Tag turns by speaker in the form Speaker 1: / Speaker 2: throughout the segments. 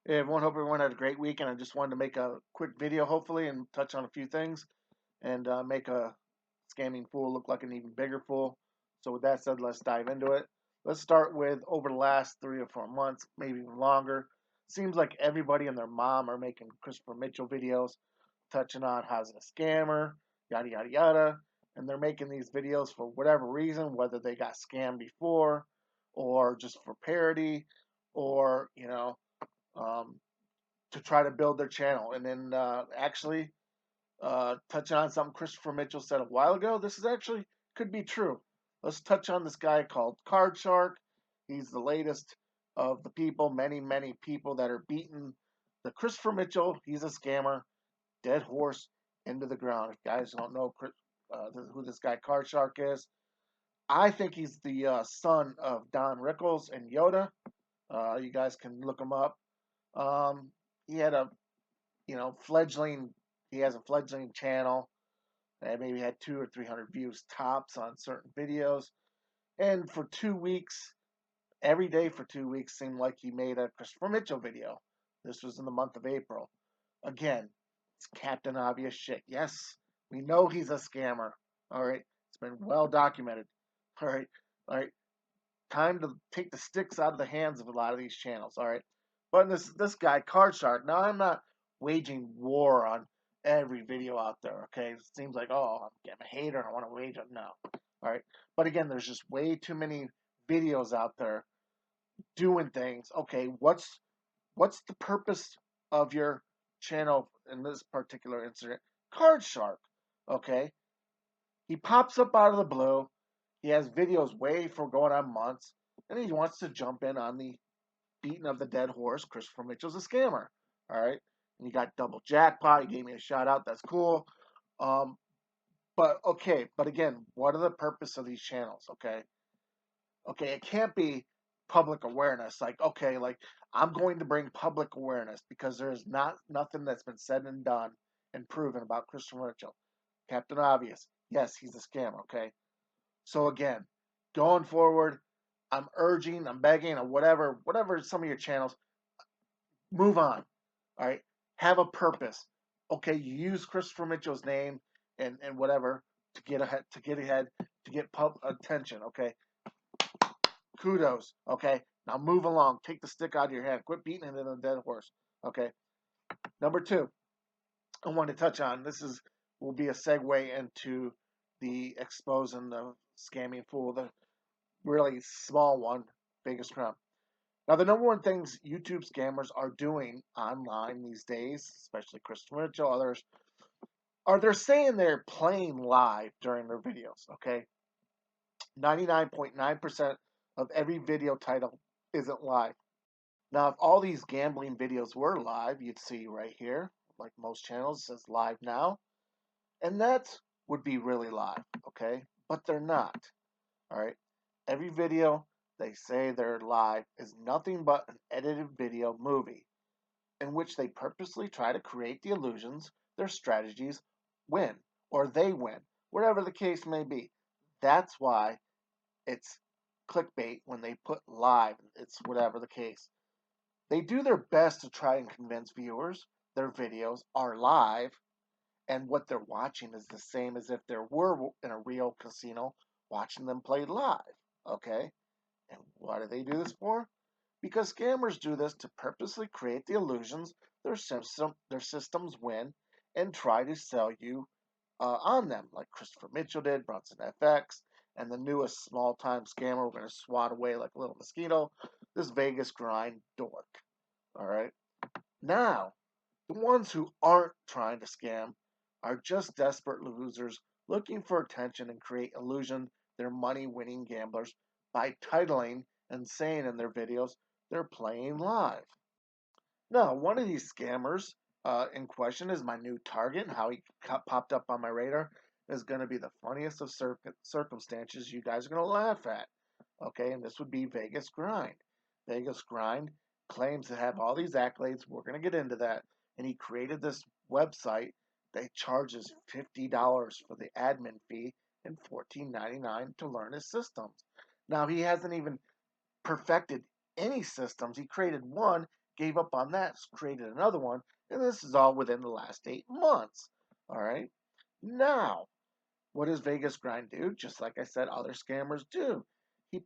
Speaker 1: Hey everyone, hope everyone had a great weekend. I just wanted to make a quick video, hopefully, and touch on a few things and make a scamming fool look like an even bigger fool. So, with that said, let's dive into it. Let's start with over the last 3 or 4 months, maybe even longer. Seems like everybody and their mom are making Christopher Mitchell videos touching on how's it a scammer, yada, yada, yada. And they're making these videos for whatever reason, whether they got scammed before or just for parody or, um, to try to build their channel. And then actually touching on something Christopher Mitchell said a while ago, this is actually could be true. Let's touch on this guy called Card Shark. He's the latest of the people, many people that are beating the Christopher Mitchell. He's a scammer, dead horse into the ground. If you guys don't know who this guy Card Shark is, I think he's the son of Don Rickles and Yoda. You guys can look him up. Um, he had a fledgling. He has a fledgling channel that maybe had 200 or 300 views tops on certain videos. And for 2 weeks, every day for 2 weeks, seemed like he made a Christopher Mitchell video. This was in the month of April. Again, it's Captain Obvious shit. Yes, we know he's a scammer. All right, it's been well documented. All right. Time to take the sticks out of the hands of a lot of these channels. All right, but this guy Card Shark. Now I'm not waging war on every video out there. Okay, it seems like I'm a hater. I want to wage it. No, all right. But again, there's just way too many videos out there doing things. Okay, what's the purpose of your channel in this particular incident? Card Shark. Okay, he pops up out of the blue. He has videos way for going on months, and he wants to jump in on the beating of the dead horse. Christopher Mitchell's a scammer. All right, and you got double jackpot. He gave me a shout out. That's cool. Um, but okay, but again, what are the purpose of these channels? Okay, it can't be public awareness. Like, okay, like I'm going to bring public awareness because there's nothing that's been said and done and proven about Christopher Mitchell. Captain Obvious, yes, he's a scam. Okay, so again, going forward, I'm begging, or whatever some of your channels, move on. All right, have a purpose. Okay, you use Christopher Mitchell's name and whatever to get pub attention. Okay, kudos. Okay, now move along. Take the stick out of your hand. Quit beating it in a dead horse. Okay. Number two, I want to touch on this is will be a segue into the exposing the scamming fool, the really small one, biggest crime. Now, the number one things YouTube scammers are doing online these days, especially Christopher Mitchell, others, are they're saying they're playing live during their videos. Okay, 99.9% of every video title isn't live. Now, if all these gambling videos were live, you'd see right here, like most channels, it says live now, and that would be really live. Okay, but they're not. All right. Every video they say they're live is nothing but an edited video movie in which they purposely try to create the illusions their strategies win or they win, whatever the case may be. That's why it's clickbait when they put live, it's whatever the case. They do their best to try and convince viewers their videos are live and what they're watching is the same as if there were in a real casino watching them play live. Okay? And why do they do this for? Because scammers do this to purposely create the illusions their systems win and try to sell you on them, like Christopher Mitchell did, Bronson FX, and the newest small time scammer we're going to swat away like a little mosquito, this Vegas grind dork. All right. Now, the ones who aren't trying to scam are just desperate losers looking for attention and create illusion they're money winning gamblers by titling and saying in their videos they're playing live. Now, one of these scammers in question is my new target, and how he popped up on my radar is going to be the funniest of circumstances you guys are going to laugh at. Okay, and this would be Vegas Grind. Vegas Grind claims to have all these accolades. We're going to get into that. And he created this website that charges $50 for the admin fee and $14.99 to learn his systems. Now, he hasn't even perfected any systems. He created one gave up on that, created another one, and this is all within the last 8 months. All right. Now, what does Vegas Grind do? Just like I said, other scammers do. He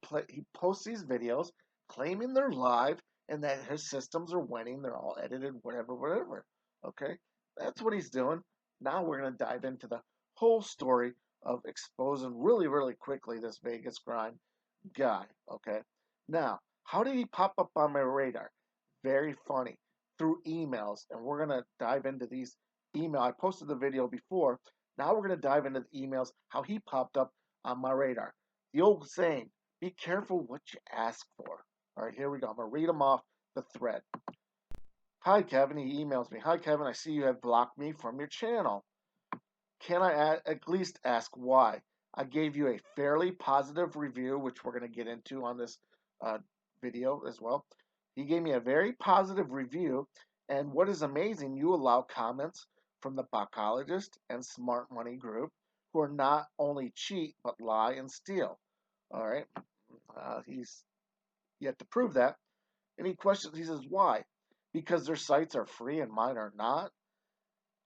Speaker 1: posts these videos claiming they're live and that his systems are winning. They're all edited, whatever. Okay, that's what he's doing. Now we're gonna dive into the whole story of exposing really quickly this Vegas Grind guy. Okay, now how did he pop up on my radar? Very funny, through emails, and we're gonna dive into these email. I posted the video before. Now we're gonna dive into the emails, how he popped up on my radar. The old saying, be careful what you ask for. All right, here we go. I'm gonna read them off the thread. Hi Kevin, he emails me. Hi Kevin, I see you have blocked me from your channel. Can I at least ask why? I gave you a fairly positive review, which we're going to get into on this uh, video as well. He gave me a very positive review, and what is amazing, you allow comments from the Botcologist and Smart Money Group, who are not only cheat but lie and steal. All right, he's yet to prove that, and he questions. He says, "Why? Because their sites are free and mine are not."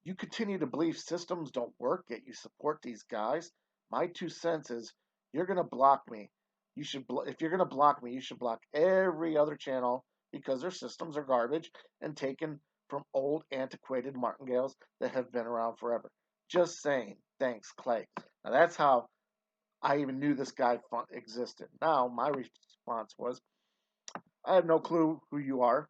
Speaker 1: You continue to believe systems don't work, yet you support these guys. My 2 cents is you're going to block me. If you're going to block me, you should block every other channel because their systems are garbage and taken from old antiquated martingales that have been around forever. Just saying. Thanks, Clay. Now that's how I even knew this guy existed. Now my response was, I have no clue who you are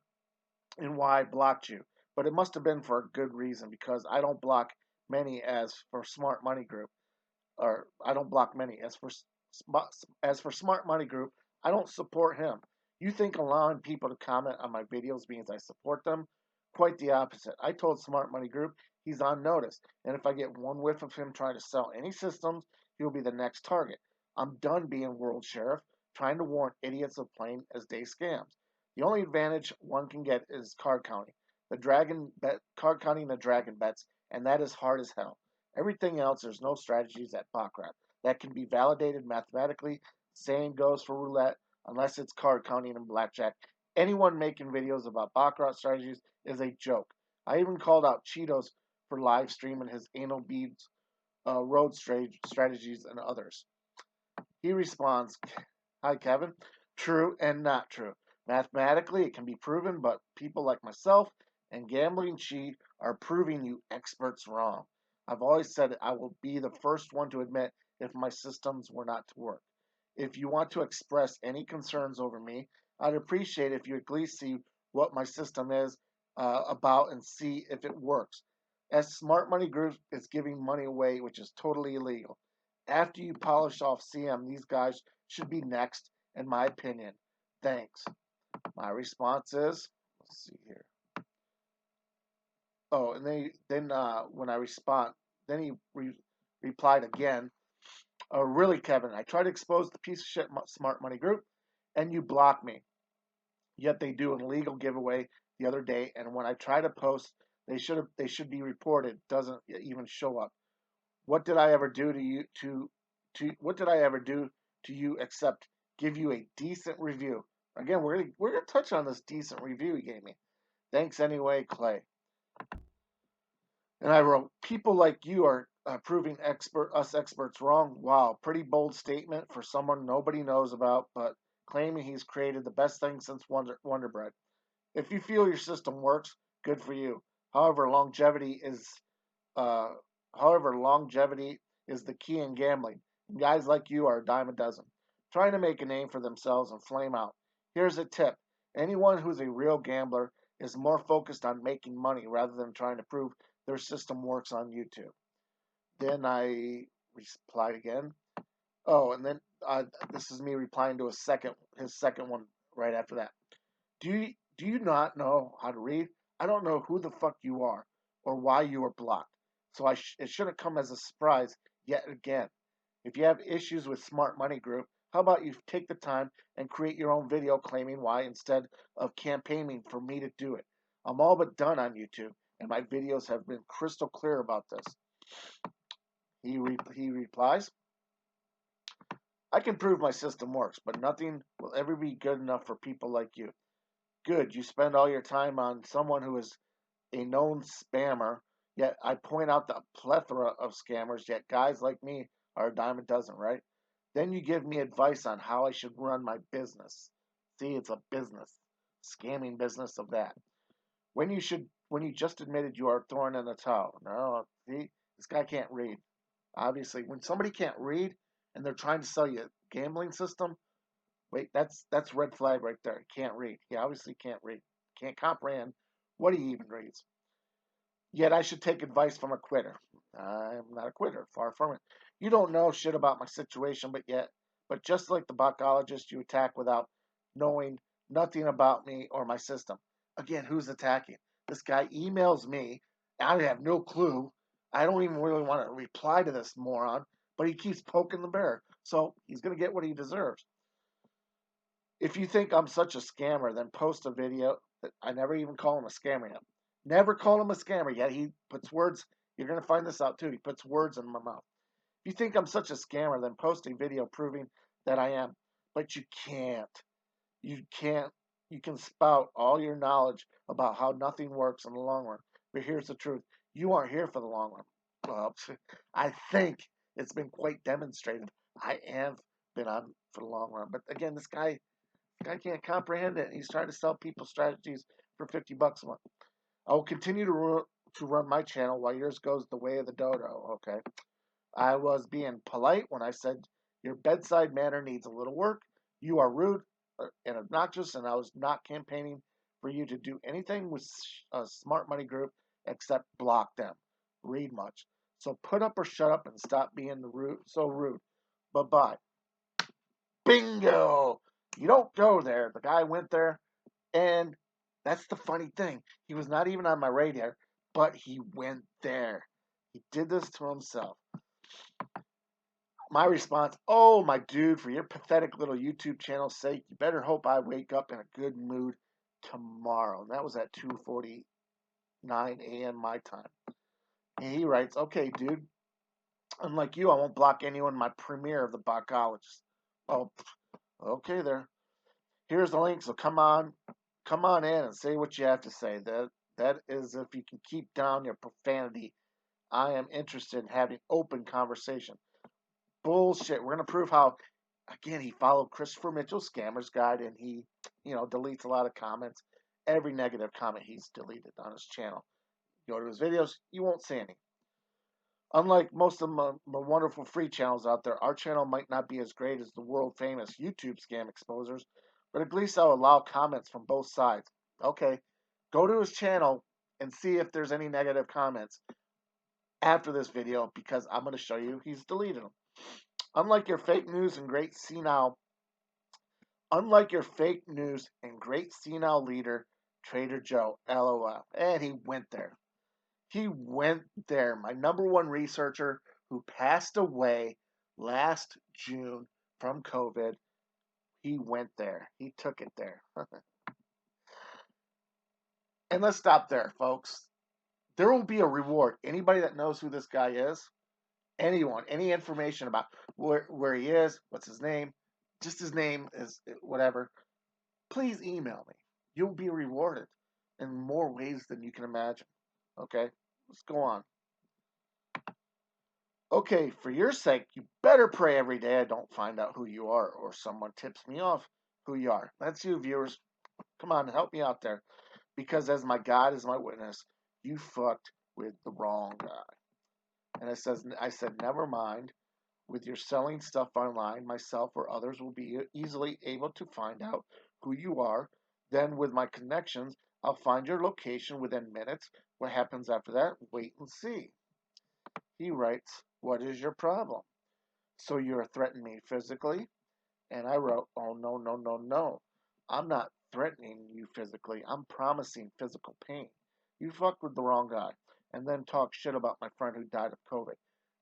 Speaker 1: and why I blocked you. But it must have been for a good reason because I don't block many as for Smart Money Group, or I don't block many as for Smart Money Group. I don't support him. You think allowing people to comment on my videos means I support them? Quite the opposite. I told Smart Money Group he's on notice, and if I get one whiff of him trying to sell any systems, he'll be the next target. I'm done being world sheriff, trying to warn idiots of plain as day scams. The only advantage one can get is card counting. Card counting the dragon bets, and that is hard as hell. Everything else, there's no strategies at Baccarat that can be validated mathematically. Same goes for roulette, unless it's card counting and blackjack. Anyone making videos about Baccarat strategies is a joke. I even called out Cheetos for live streaming his anal beads, road strategies, and others. He responds, Hi, Kevin. True and not true. Mathematically, it can be proven, but people like myself and Gambling Cheat are proving you experts wrong. I've always said I will be the first one to admit if my systems were not to work. If you want to express any concerns over me, I'd appreciate if you at least see what my system is about and see if it works. As Smart Money Group is giving money away, which is totally illegal. After you polish off CM, these guys should be next, in my opinion. Thanks. My response is, let's see here. Oh, and then when I respond, then he replied again. Really, Kevin, I tried to expose the piece of shit Smart Money Group, and you block me. Yet they do an illegal giveaway the other day, and when I try to post, they should be reported. Doesn't even show up. What did I ever do to you to what did I ever do to you except give you a decent review? Again, we're gonna touch on this decent review he gave me. Thanks anyway, Clay. And I wrote, people like you are proving us experts wrong. Wow, pretty bold statement for someone nobody knows about, but claiming he's created the best thing since Wonder Bread. If you feel your system works, good for you. However, uh, longevity is the key in gambling. And guys like you are a dime a dozen, trying to make a name for themselves and flame out. Here's a tip: anyone who's a real gambler is more focused on making money rather than trying to prove their system works on YouTube. Then I replied again. Oh, and then this is me replying to his second one right after that. Do you not know how to read? I don't know who the fuck you are or why you were blocked. So it shouldn't come as a surprise yet again. If you have issues with Smart Money Group, how about you take the time and create your own video claiming why instead of campaigning for me to do it? I'm all but done on YouTube, and my videos have been crystal clear about this. He replies, I can prove my system works, but nothing will ever be good enough for people like you. Good. You spend all your time on someone who is a known spammer, yet I point out the plethora of scammers, yet guys like me are a dime a dozen, right? Then you give me advice on how I should run my business. See, it's a business, scamming business of that. When you just admitted you are throwing in the towel. No, see, this guy can't read. Obviously, when somebody can't read and they're trying to sell you a gambling system, wait, that's red flag right there. He can't read. He obviously can't read. Can't comprehend what he even reads. Yet I should take advice from a quitter. I'm not a quitter, far from it. You don't know shit about my situation, but just like the botcologist, you attack without knowing nothing about me or my system. Again, who's attacking? This guy emails me. I have no clue. I don't even really want to reply to this moron, but he keeps poking the bear. So he's going to get what he deserves. If you think I'm such a scammer, then post a video that I never even call him a scammer yet. Never call him a scammer yet. He puts words, you're going to find this out too. He puts words in my mouth. If you think I'm such a scammer, then post a video proving that I am. But you can't. You can't. You can spout all your knowledge about how nothing works in the long run. But here's the truth you aren't here for the long run. Well, I think it's been quite demonstrated. I have been on for the long run. But again, this guy can't comprehend it. He's trying to sell people strategies for $50 a month. I will continue to run my channel while yours goes the way of the dodo. Okay. I was being polite when I said your bedside manner needs a little work. You are rude and obnoxious, and I was not campaigning for you to do anything with a smart money group except block them. Read much. So put up or shut up and stop being so rude. Bye bye. Bingo! You don't go there. The guy went there, and that's the funny thing. He was not even on my radar, but he went there. He did this to himself. My response, oh, my dude, for your pathetic little YouTube channel's sake, you better hope I wake up in a good mood tomorrow. And that was at 2:49 a.m. my time. And he writes, okay, dude, unlike you, I won't block anyone in my premiere of the Botcologist. Oh, okay there. Here's the link, so come on in and say what you have to say. That is if you can keep down your profanity. I am interested in having open conversation. Bullshit. We're gonna prove how again he followed Christopher Mitchell's Scammers Guide and he, deletes a lot of comments. Every negative comment he's deleted on his channel. You go to his videos, you won't see any. Unlike most of my wonderful free channels out there, our channel might not be as great as the world famous YouTube scam exposers, but at least I'll allow comments from both sides. Okay, go to his channel and see if there's any negative comments after this video because I'm going to show you he's deleted them. Unlike your fake news and great senile, unlike your fake news and great senile leader, Trader Joe, LOL. And he went there. He went there. My number one researcher who passed away last June from COVID, he went there. He took it there. And let's stop there, folks. There will be a reward. Anybody that knows who this guy is, anyone, any information about where he is, what's his name, just his name is whatever, please email me. You'll be rewarded in more ways than you can imagine. Okay? Let's go on. Okay, for your sake, you better pray every day I don't find out who you are or someone tips me off who you are. That's you, viewers. Come on, help me out there. Because as my God is my witness, you fucked with the wrong guy. And I said, never mind. With your selling stuff online, myself or others will be easily able to find out who you are. Then, with my connections, I'll find your location within minutes. What happens after that? Wait and see. He writes, what is your problem? So you're threatening me physically? And I wrote, oh, no, no, no, no. I'm not threatening you physically. I'm promising physical pain. You fucked with the wrong guy. And then talk shit about my friend who died of COVID.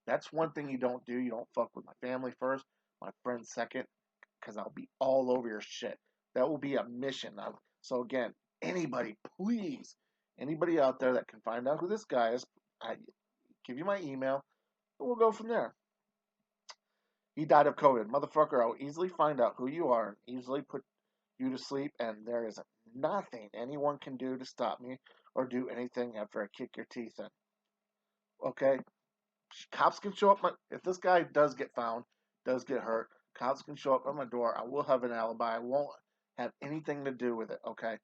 Speaker 1: That's one thing you don't do. You don't fuck with my family first, my friends second, because I'll be all over your shit. That will be a mission. So again, anybody, please, anybody out there that can find out who this guy is, I give you my email, and we'll go from there. He died of COVID. Motherfucker, I'll easily find out who you are and easily put you to sleep, and there is nothing anyone can do to stop me or do anything after I kick your teeth in. Okay? Cops can show up. If this guy does get found, does get hurt, cops can show up at my door. I will have an alibi. I won't have anything to do with it. Okay?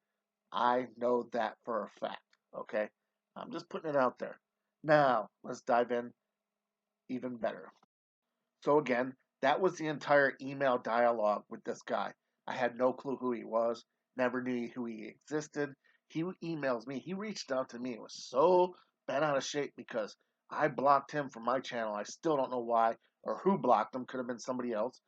Speaker 1: I know that for a fact. Okay? I'm just putting it out there. Now, let's dive in even better. So again, that was the entire email dialogue with this guy. I had no clue who he was, never knew who he existed. He emails me. He reached out to me. It was so bent out of shape because I blocked him from my channel. I still don't know why or who blocked him. Could have been somebody else.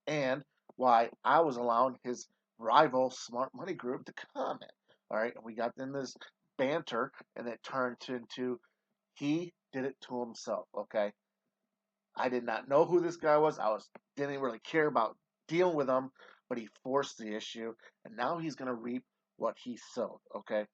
Speaker 1: And why I was allowing his rival Smart Money Group to comment. All right. And we got in this banter and it turned into he did it to himself. Okay. I did not know who this guy was. Didn't really care about dealing with him, but he forced the issue, and now he's gonna reap what he sowed. Okay,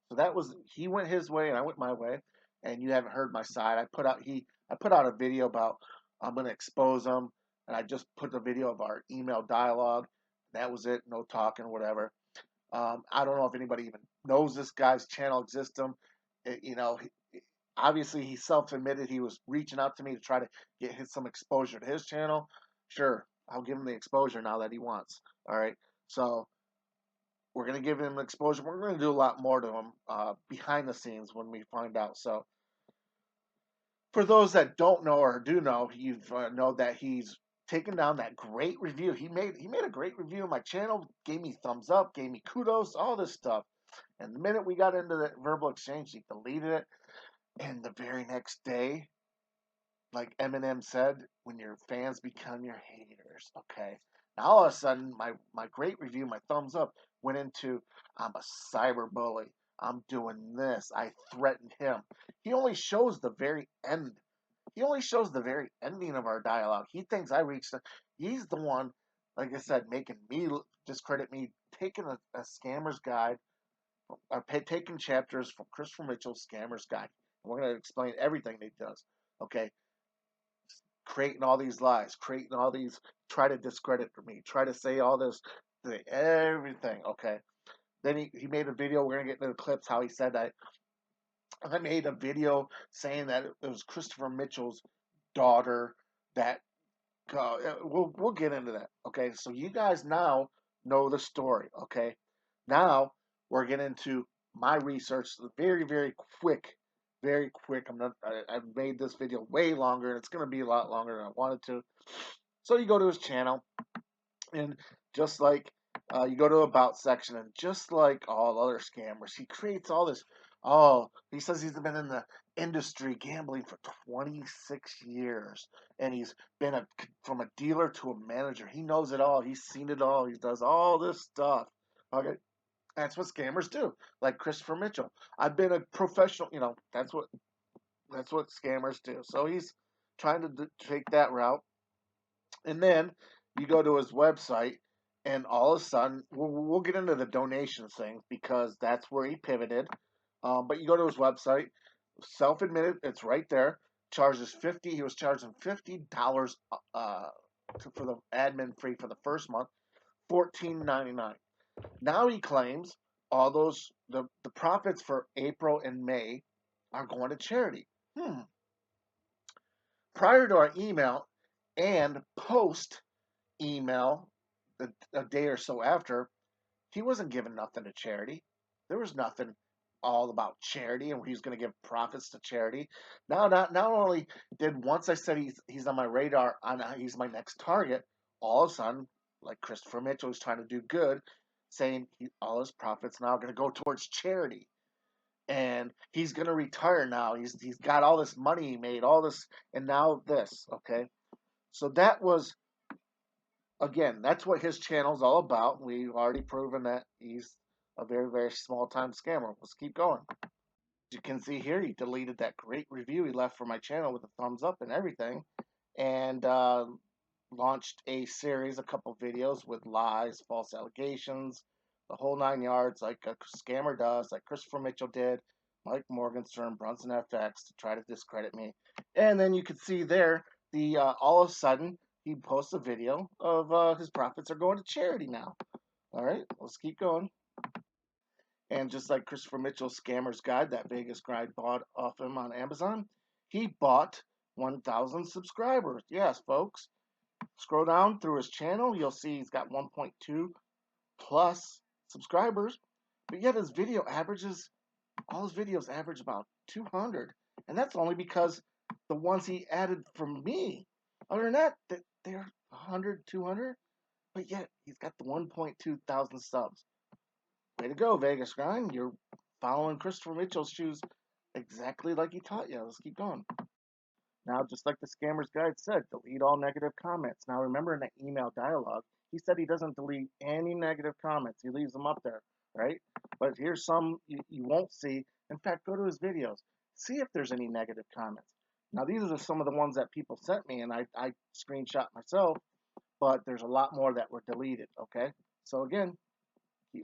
Speaker 1: so that was he went his way and I went my way, and you haven't heard my side. I put out a video about I'm gonna expose him, and I just put the video of our email dialogue. That was it. No talking, whatever. I don't know if anybody even knows this guy's channel exists. You know, obviously he self-admitted he was reaching out to me to try to get some exposure to his channel. Sure, I'll give him the exposure now that he wants. All right, so we're gonna give him exposure. We're gonna do a lot more to him behind the scenes when we find out. So for those that don't know or do know, you know that he's taken down that great review. He made a great review of my channel, gave me thumbs up, gave me kudos, all this stuff. And the minute we got into the verbal exchange, he deleted it. And the very next day, like Eminem said, when your fans become your haters, okay? Now all of a sudden, my great review, my thumbs up, went into I'm a cyber bully. I'm doing this. I threatened him. He only shows the very end. He only shows the very ending of our dialogue. He thinks I reached. He's the one, like I said, making me discredit me, taking a scammer's guide, taking chapters from Christopher Mitchell's scammer's guide. And we're going to explain everything that he does. Okay, creating all these lies, creating all these, try to discredit me, try to say all this, everything. Okay. Then he made a video. We're gonna get into the clips how he said that. I made a video saying that it was Christopher Mitchell's daughter that. We'll get into that. Okay. So you guys now know the story. Okay. Now we're getting into my research. Very very quick very quick. I've made this video way longer, and it's gonna be a lot longer than I wanted to. So you go to his channel, and just like you go to about section, and just like all other scammers, he creates all this. Oh, he says he's been in the industry gambling for 26 years, and he's been from a dealer to a manager. He knows it all. He's seen it all. He does all this stuff. Okay, that's what scammers do. Like Christopher Mitchell. I've been a professional. That's what scammers do. So he's trying to take that route, and then you go to his website, and all of a sudden, we'll get into the donations thing because that's where he pivoted. But you go to his website, self-admitted, it's right there. Charges 50. He was charging $50 for the admin fee for the first month, 14.99. Now he claims all those the profits for April and May are going to charity. Prior to our email and post email, a day or so after, he wasn't giving nothing to charity. There was nothing all about charity and he was going to give profits to charity. Now, not only did once I said he's on my radar, he's my next target. All of a sudden, like Christopher Mitchell is trying to do good, saying all his profits now are going to go towards charity, and he's going to retire now. He's got all this money he made, all this, and now this. Okay, so that was again, that's what his channel's all about. We've already proven that he's a very, very small time scammer. Let's keep going. As you can see here, he deleted that great review he left for my channel with a thumbs up and everything, and launched a series, a couple videos with lies, false allegations, the whole 9 yards, like a scammer does, like Christopher Mitchell did, Mike Morgenstern, Brunson FX, to try to discredit me. And then you can see there, the all of a sudden, he posts a video of his profits are going to charity now. All right, let's keep going. And just like Christopher Mitchell's Scammer's Guide that Vegas Grind bought off him on Amazon, he bought 1,000 subscribers. Yes, folks. Scroll down through his channel, you'll see he's got 1.2 plus subscribers, but yet his video averages, all his videos average about 200. And that's only because the ones he added from me. Other than that, they're 100, 200, but yet he's got the 1.2 thousand subs. Way to go, Vegas Grind. You're following Christopher Mitchell's shoes exactly like he taught you. Let's keep going. Now, just like the Scammer's Guide said, delete all negative comments. Now, remember in the email dialogue, he said he doesn't delete any negative comments. He leaves them up there, right? But here's some you won't see. In fact, go to his videos. See if there's any negative comments. Now, these are some of the ones that people sent me, and I screenshot myself, but there's a lot more that were deleted, okay? So, again,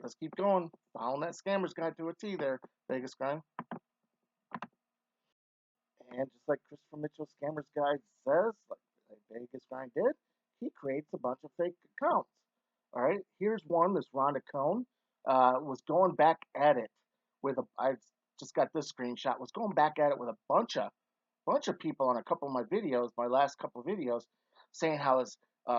Speaker 1: let's keep going. Following that Scammer's Guide to a T there, Vegas Grind. And just like Christopher Mitchell's Scammer's Guide says, like Vegas Grind did, he creates a bunch of fake accounts. All right, here's one. This Rhonda Cohn was going back at it with a. I just got this screenshot. Was going back at it with a bunch of people on a couple of my videos, my last couple of videos, saying how his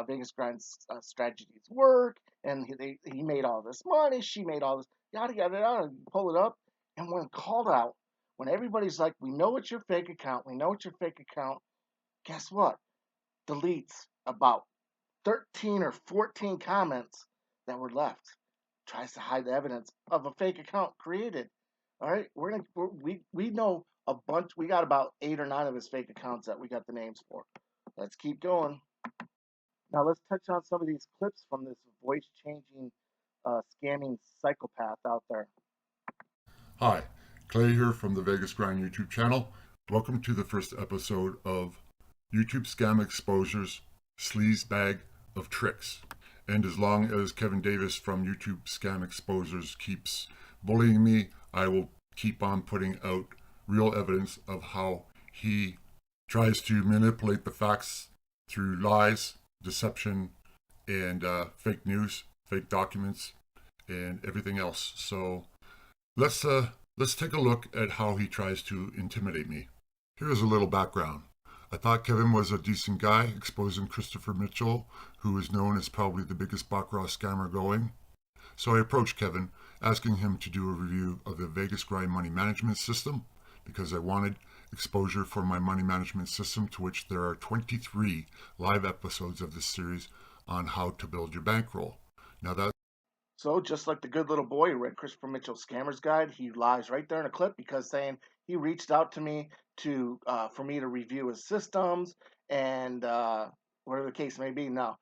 Speaker 1: Vegas Grind strategies work, and he made all this money, she made all this, yada yada yada. You pull it up, and when called out, when everybody's like, "We know it's your fake account. We know it's your fake account," guess what? Deletes about 13 or 14 comments that were left. Tries to hide the evidence of a fake account created. All right, we know a bunch. We got about 8 or 9 of his fake accounts that we got the names for. Let's keep going. Now let's touch on some of these clips from this voice changing, scamming psychopath out there.
Speaker 2: Hi, Clay here from the Vegas Grind YouTube channel. Welcome to the first episode of YouTube Scam Exposure's Sleaze Bag of Tricks. And as long as Kevin Davis from YouTube Scam Exposures keeps bullying me, I will keep on putting out real evidence of how he tries to manipulate the facts through lies, deception, and fake news, fake documents, and everything else. So let's take a look at how he tries to intimidate me. Here's a little background. I thought Kevin was a decent guy, exposing Christopher Mitchell, who is known as probably the biggest baccarat scammer going. So I approached Kevin, asking him to do a review of the Vegas Grind money management system, because I wanted exposure for my money management system, to which there are 23 live episodes of this series on how to build your bankroll. Now that
Speaker 1: So just like the good little boy who read Christopher Mitchell's Scammer's Guide, he lies right there in a clip because saying he reached out to me to for me to review his systems and whatever the case may be. No,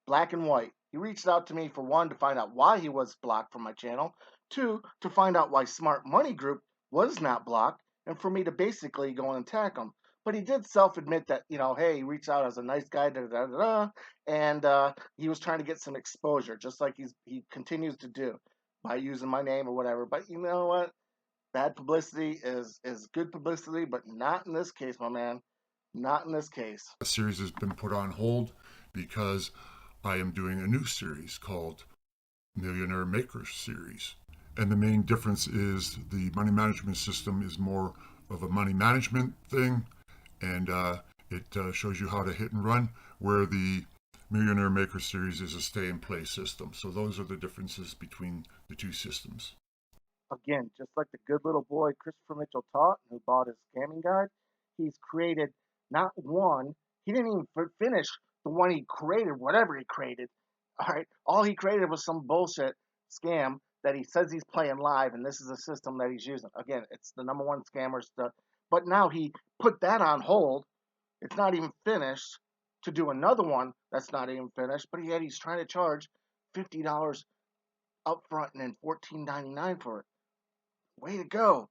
Speaker 1: black and white. He reached out to me for one to find out why he was blocked from my channel, two to find out why Smart Money Group was not blocked, and for me to basically go and attack him. But he did self-admit that, hey, he reached out as a nice guy, da da da da, and he was trying to get some exposure, just like he continues to do by using my name or whatever. But you know what? Bad publicity is good publicity, but not in this case, my man. Not in this case.
Speaker 2: series has been put on hold because I am doing a new series called Millionaire Makers Series. And the main difference is the money management system is more of a money management thing, and it shows you how to hit and run, where the Millionaire Maker Series is a stay and play system. So those are the differences between the two systems.
Speaker 1: Again, just like the good little boy Christopher Mitchell taught, who bought his scamming guide, he's created not one. He didn't even finish the one he created, whatever he created. All right, all he created was some bullshit scam that he says he's playing live, and this is a system that he's using. Again, it's the number one scammer stuff. But now he put that on hold. It's not even finished to do another one that's not even finished. But yet he's trying to charge $50 upfront and then $14.99 for it. Way to go.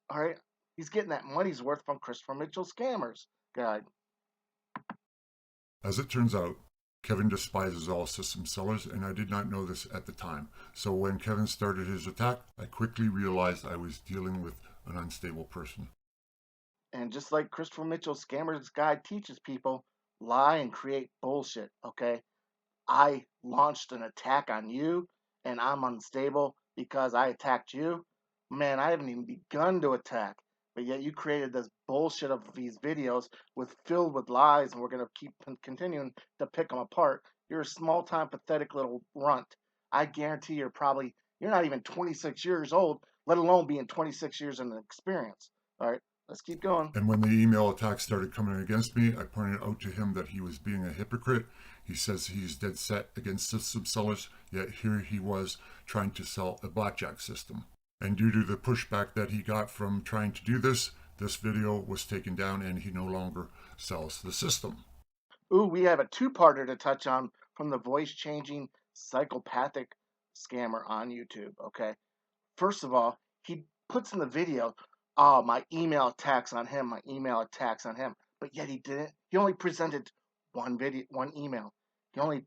Speaker 1: All right. He's getting that money's worth from Christopher Mitchell Scammers Guide.
Speaker 2: As it turns out, Kevin despises all system sellers, and I did not know this at the time. So when Kevin started his attack, I quickly realized I was dealing with an unstable person.
Speaker 1: And just like Christopher Mitchell Scammers Guide teaches people, lie and create bullshit. Okay. I launched an attack on you and I'm unstable. because I attacked you. Man, I haven't even begun to attack. But yet you created this bullshit of these videos filled with lies, and we're gonna keep continuing to pick them apart. You're a small time pathetic little runt. I guarantee you're not even 26 years old, let alone being 26 years in experience. All right, let's keep going.
Speaker 2: And when the email attacks started coming against me, I pointed out to him that he was being a hypocrite. He says he's dead set against system sellers, yet here he was trying to sell a blackjack system. And due to the pushback that he got from trying to do this video was taken down and he no longer sells the system.
Speaker 1: Ooh, we have a two-parter to touch on from the voice-changing psychopathic scammer on YouTube, okay? First of all, he puts in the video, oh, my email attacks on him, my email attacks on him. But yet he didn't. He only presented one email. He only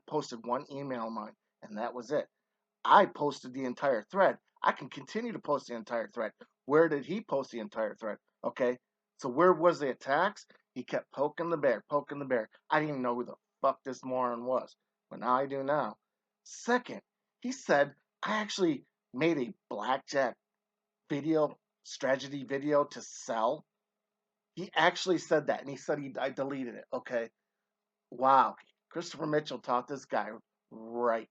Speaker 1: posted one email of mine, and that was it. I posted the entire thread. I can continue to post the entire thread. Where did he post the entire thread? Okay, so where was the attacks? He kept poking the bear, poking the bear. I didn't even know who the fuck this moron was, but now I do now. Second, he said I actually made a blackjack strategy video to sell. He actually said that, and he said I deleted it. Okay, wow. Christopher Mitchell taught this guy right.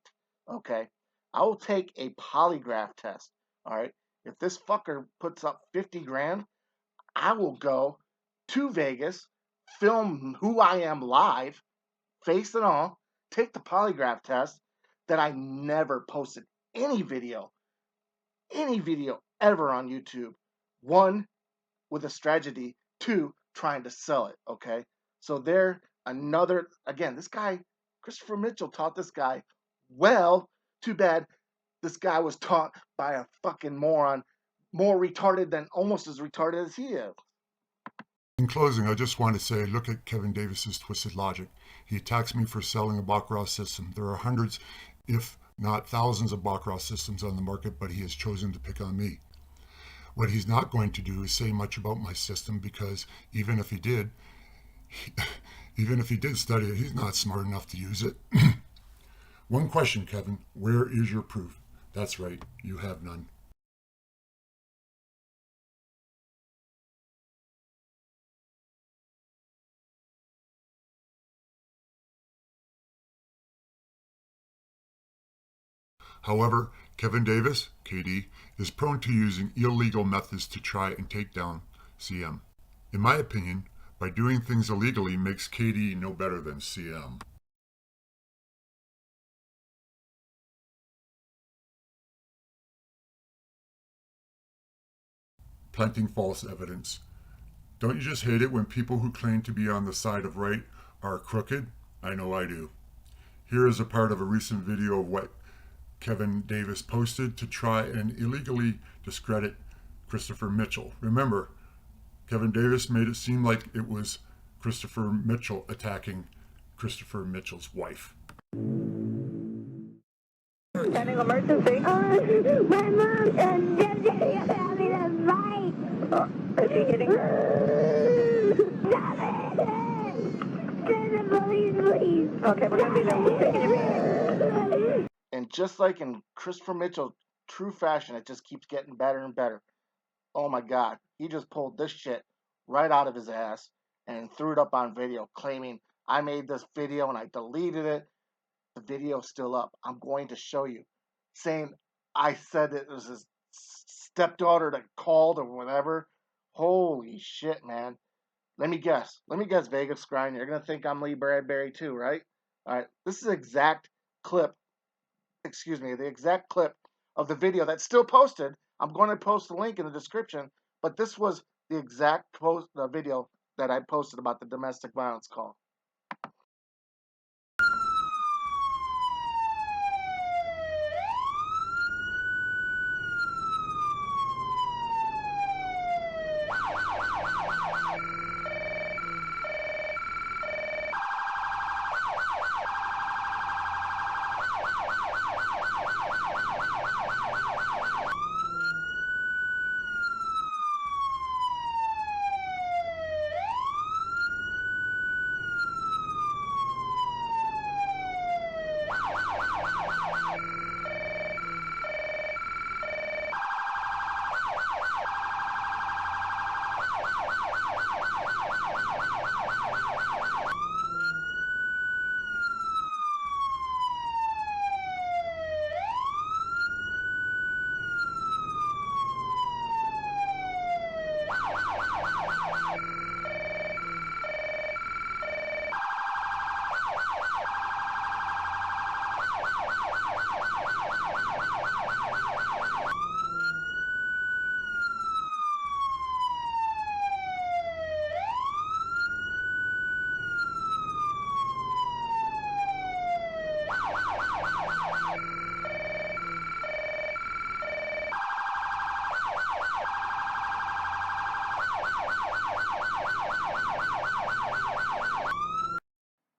Speaker 1: Okay, I will take a polygraph test. All right, if this fucker puts up 50 grand, I will go to Vegas, film who I am live, face and all, take the polygraph test. That I never posted any video ever on YouTube. One, with a strategy. Two, trying to sell it. Okay, so again, this guy, Christopher Mitchell, taught this guy well. Too bad this guy was taught by a fucking moron, more retarded than almost as retarded as he is.
Speaker 2: In closing, I just want to say, look at Kevin Davis's twisted logic. He attacks me for selling a baccarat system. There are hundreds, if not thousands, of baccarat systems on the market, but he has chosen to pick on me. What he's not going to do is say much about my system, because even if he did study it, he's not smart enough to use it. One question, Kevin, where is your proof? That's right, you have none. However, Kevin Davis, KD, is prone to using illegal methods to try and take down CM. In my opinion, by doing things illegally makes KD no better than CM. Planting false evidence. Don't you just hate it when people who claim to be on the side of right are crooked? I know I do. Here is a part of a recent video of what Kevin Davis posted to try and illegally discredit Christopher Mitchell. Remember, Kevin Davis made it seem like it was Christopher Mitchell attacking Christopher Mitchell's wife.
Speaker 3: Standing emergency. My mom and Jim having a fight. Is he hitting her? Stop it! Send the police, please. Okay, we're going to be there. We're taking your baby.
Speaker 1: And just like in Christopher Mitchell, true fashion, it just keeps getting better and better. Oh my God, he just pulled this shit right out of his ass and threw it up on video, claiming I made this video and I deleted it. The video's still up. I'm going to show you. Saying I said it was his stepdaughter that called or whatever. Holy shit, man. Let me guess, Vegas Grind. You're going to think I'm Lee Bradbury too, right? All right, this is the exact clip of the video that's still posted. I'm going to post a link in the description, but this was the exact video that I posted about the domestic violence call.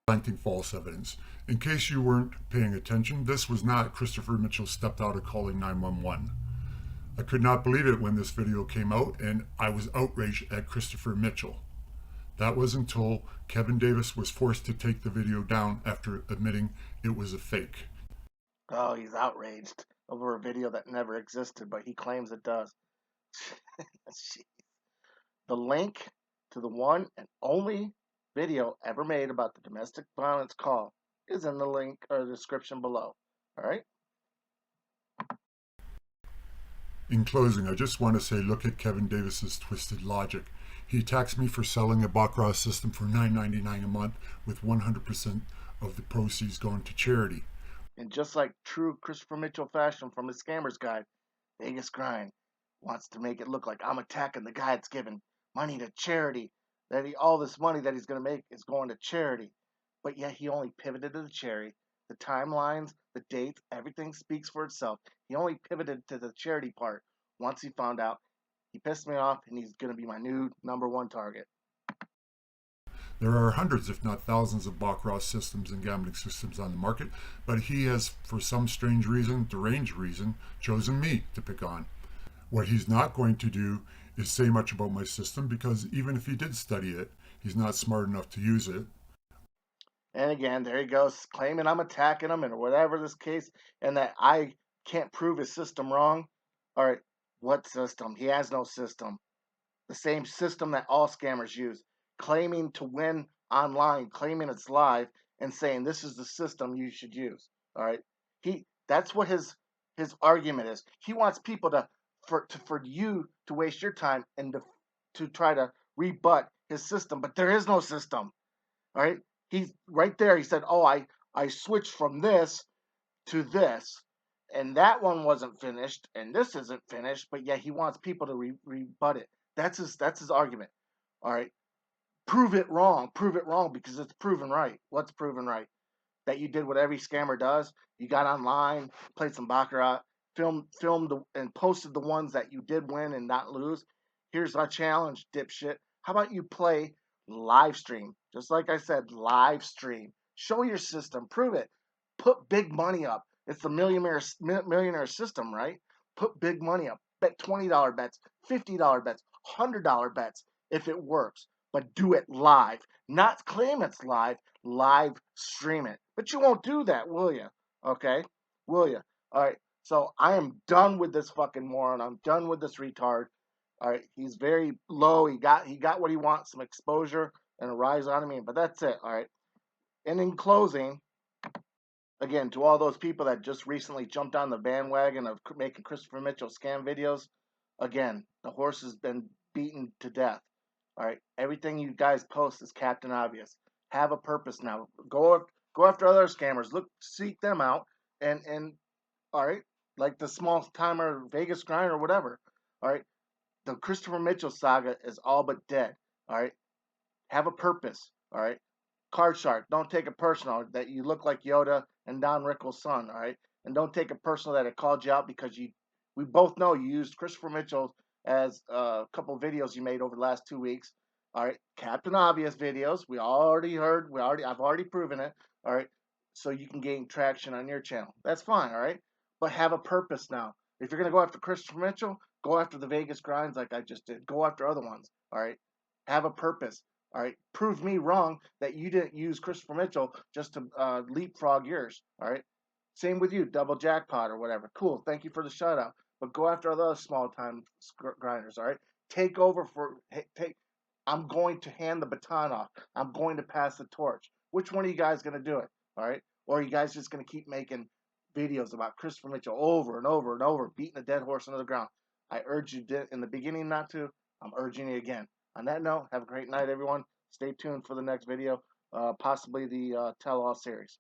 Speaker 2: presenting false evidence. In case you weren't paying attention, this was not Christopher Mitchell stepped out of calling 911. I could not believe it when this video came out, and I was outraged at Christopher Mitchell. That was until Kevin Davis was forced to take the video down after admitting it was a fake.
Speaker 1: Oh, he's outraged over a video that never existed, but he claims it does. The link to the one and only video ever made about the domestic violence call is in the link or the description below. All right?
Speaker 2: In closing, I just want to say, look at Kevin Davis's twisted logic. He attacks me for selling a Baccarat system for $9.99 a month with 100% of the proceeds going to charity.
Speaker 1: And just like true Christopher Mitchell fashion from his Scammer's Guide, Vegas Grind wants to make it look like I'm attacking the guy that's giving money to charity. That all this money that he's going to make is going to charity. But yet he only pivoted to the charity. The timelines, the dates, everything speaks for itself. He only pivoted to the charity part once he found out. He pissed me off, and he's going to be my new #1 target.
Speaker 2: There are hundreds, if not thousands, of Baccarat systems and gambling systems on the market, but he has, for some strange reason, deranged reason, chosen me to pick on. What he's not going to do is say much about my system, because even if he did study it, he's not smart enough to use it.
Speaker 1: And again, there he goes, claiming I'm attacking him and whatever this case, and that I can't prove his system wrong. All right, what system? He has no system. The same system that all scammers use, claiming to win online, claiming it's live, and saying this is the system you should use. All right, that's what his argument is. He wants people for you to waste your time and to try to rebut his system, but there is no system. All right, he's right there. He said, "Oh, I switched from this to this, and that one wasn't finished, and this isn't finished." But yet he wants people to rebut it. That's his argument. All right, prove it wrong because it's proven right. What's proven right? That you did what every scammer does. You got online, played some baccarat, filmed and posted the ones that you did win and not lose. Here's our challenge, dipshit. How about you play live stream? Just like I said, live stream. Show your system. Prove it. Put big money up. It's the millionaire system, right? Put big money up. Bet $20 bets, $50 bets, $100 bets if it works. But do it live. Not claim it's live stream it. But you won't do that, will you? Okay? Will you? All right. So I am done with this fucking moron. I'm done with this retard. All right. He's very low. He got what he wants, some exposure and a rise out of me. But that's it. All right. And in closing, again, to all those people that just recently jumped on the bandwagon of making Christopher Mitchell scam videos, again, the horse has been beaten to death. All right, everything you guys post is Captain Obvious. Have a purpose now. Go after other scammers. Seek them out, and all right, like the small timer Vegas Grind or whatever. All right, the Christopher Mitchell saga is all but dead. All right, have a purpose. All right, Card Shark, don't take it personal that you look like Yoda and Don Rickles' son. All right, and don't take it personal that it called you out because we both know you used Christopher Mitchell as a couple of videos you made over the last 2 weeks. All right, Captain Obvious videos. I've already proven it. All right, so you can gain traction on your channel. That's fine. All right, but have a purpose now. If you're gonna go after Christopher Mitchell, go after the Vegas Grinds like I just did. Go after other ones. All right, have a purpose. All right, prove me wrong that you didn't use Christopher Mitchell just to leapfrog yours. All right, same with you, double jackpot or whatever. Cool, thank you for the shout out. But go after other small time grinders. All right, take over I'm going to hand the baton off. I'm going to pass the torch. Which one of you guys going to do it? All right, or are you guys just going to keep making videos about Christopher Mitchell over and over and over, beating a dead horse into the ground? I urged you in the beginning not to. I'm urging you again. On that note, have a great night, everyone. Stay tuned for the next video, possibly the tell-all series.